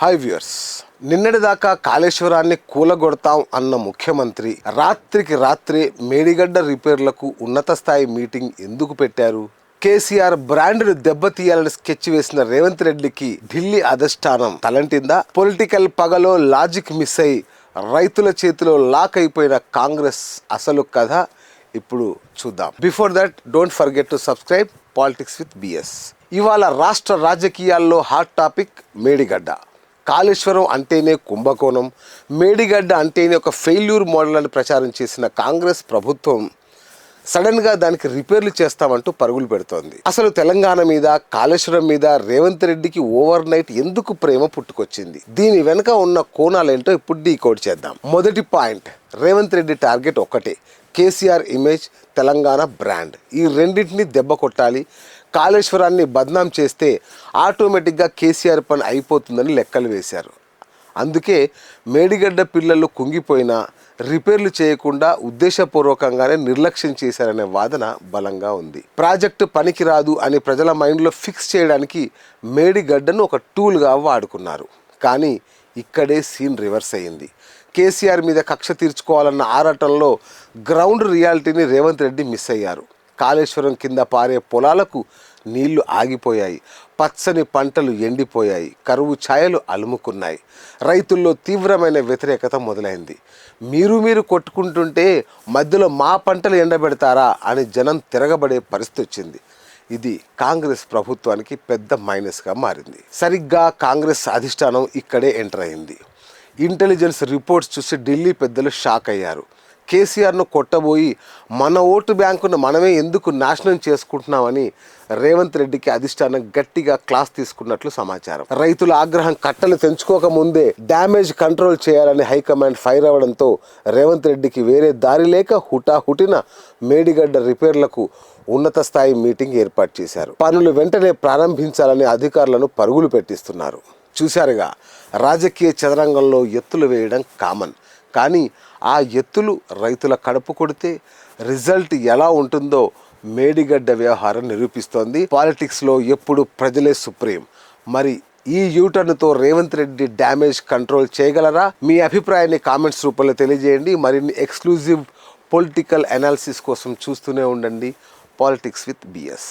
Hi viewers, నిన్నటిదాకా కాళేశ్వరాన్ని కూలగొడతాం అన్న ముఖ్యమంత్రి రాత్రికి రాత్రే మేడిగడ్డ రిపేర్లకు ఉన్నత స్థాయి మీటింగ్ ఎందుకు పెట్టారు? కేసీఆర్ బ్రాండ్ను దెబ్బతీయాలని స్కెచ్ వేసిన రేవంత్ రెడ్డికి ఢిల్లీ అధిష్టానం తలంటిందా? పొలిటికల్ పగలో లాజిక్ మిస్ అయి రైతుల చేతిలో లాక్ అయిపోయిన కాంగ్రెస్ అసలు కథ ఇప్పుడు చూద్దాం. Before that don't forget to subscribe politics with BS. ఇవాళ రాష్ట్ర రాజకీయాల్లో హాట్ టాపిక్ మేడిగడ్డ. కాళేశ్వరం అంటేనే కుంభకోణం, మేడిగడ్డ అంటేనే ఒక ఫెయిల్యూర్ మోడల్ అని ప్రచారం చేసిన కాంగ్రెస్ ప్రభుత్వం సడన్గా దానికి రిపేర్లు చేస్తామంటూ పరుగులు పెడుతోంది. అసలు తెలంగాణ మీద, కాళేశ్వరం మీద రేవంత్ రెడ్డికి ఓవర్ నైట్ ఎందుకు ప్రేమ పుట్టుకొచ్చింది? దీని వెనుక ఉన్న కోణాలేంటో ఇప్పుడు డీకోడ్ చేద్దాం. మొదటి పాయింట్, రేవంత్ రెడ్డి టార్గెట్ ఒక్కటే, కేసీఆర్ ఇమేజ్, తెలంగాణ బ్రాండ్. ఈ రెండింటిని దెబ్బ కొట్టాలి. కాళేశ్వరాన్ని బద్నాం చేస్తే ఆటోమేటిక్గా కేసీఆర్ పని అయిపోతుందని లెక్కలు వేశారు. అందుకే మేడిగడ్డ పిల్లలు కుంగిపోయినా రిపేర్లు చేయకుండా ఉద్దేశపూర్వకంగానే నిర్లక్ష్యం చేశారనే వాదన బలంగా ఉంది. ప్రాజెక్టు పనికిరాదు అని ప్రజల మైండ్లో ఫిక్స్ చేయడానికి మేడిగడ్డను ఒక టూల్గా వాడుకున్నారు. కానీ ఇక్కడే సీన్ రివర్స్ అయ్యింది. కేసీఆర్ మీద కక్ష తీర్చుకోవాలన్న ఆరాటంలో గ్రౌండ్ రియాలిటీని రేవంత్ రెడ్డి మిస్ అయ్యారు. కాళేశ్వరం కింద పారే పొలాలకు నీళ్లు ఆగిపోయాయి, పచ్చని పంటలు ఎండిపోయాయి, కరువు ఛాయలు అలుముకున్నాయి. రైతుల్లో తీవ్రమైన వ్యతిరేకత మొదలైంది. మీరు కొట్టుకుంటుంటే మధ్యలో మా పంటలు ఎండబెడతారా అని జనం తిరగబడే పరిస్థితి వచ్చింది. ఇది కాంగ్రెస్ ప్రభుత్వానికి పెద్ద మైనస్గా మారింది. సరిగ్గా కాంగ్రెస్ అధిష్టానం ఇక్కడే ఎంటర్ అయింది. ఇంటెలిజెన్స్ రిపోర్ట్స్ చూసి ఢిల్లీ పెద్దలు షాక్ అయ్యారు. కేసీఆర్ను కొట్టబోయి మన ఓటు బ్యాంకును మనమే ఎందుకు నాశనం చేసుకుంటున్నామని రేవంత్ రెడ్డికి అధిష్టానం గట్టిగా క్లాస్ తీసుకున్నట్లు సమాచారం. రైతుల ఆగ్రహం కట్టలు తెంచుకోకముందే డ్యామేజ్ కంట్రోల్ చేయాలని హైకమాండ్ ఫైర్ అవ్వడంతో రేవంత్ రెడ్డికి వేరే దారి లేక హుటాహుటిన మేడిగడ్డ రిపేర్లకు ఉన్నత స్థాయి మీటింగ్ ఏర్పాటు చేశారు. పనులు వెంటనే ప్రారంభించాలని అధికారులను పరుగులు పెట్టిస్తున్నారు. చూశారుగా, రాజకీయ చదరంగంలో ఎత్తులు వేయడం కామన్. కానీ ఆ ఎత్తులు రైతుల కడుపు కొడితే రిజల్ట్ ఎలా ఉంటుందో మేడిగడ్డ వ్యవహారం నిరూపిస్తోంది. పాలిటిక్స్లో ఎప్పుడు ప్రజలే సుప్రీం. మరి ఈ యూటర్న్తో రేవంత్ రెడ్డి డ్యామేజ్ కంట్రోల్ చేయగలరా? మీ అభిప్రాయాన్ని కామెంట్స్ రూపంలో తెలియజేయండి. మరిన్ని ఎక్స్క్లూజివ్ పొలిటికల్ అనాలిసిస్ కోసం చూస్తూనే ఉండండి పాలిటిక్స్ విత్ బిఎస్.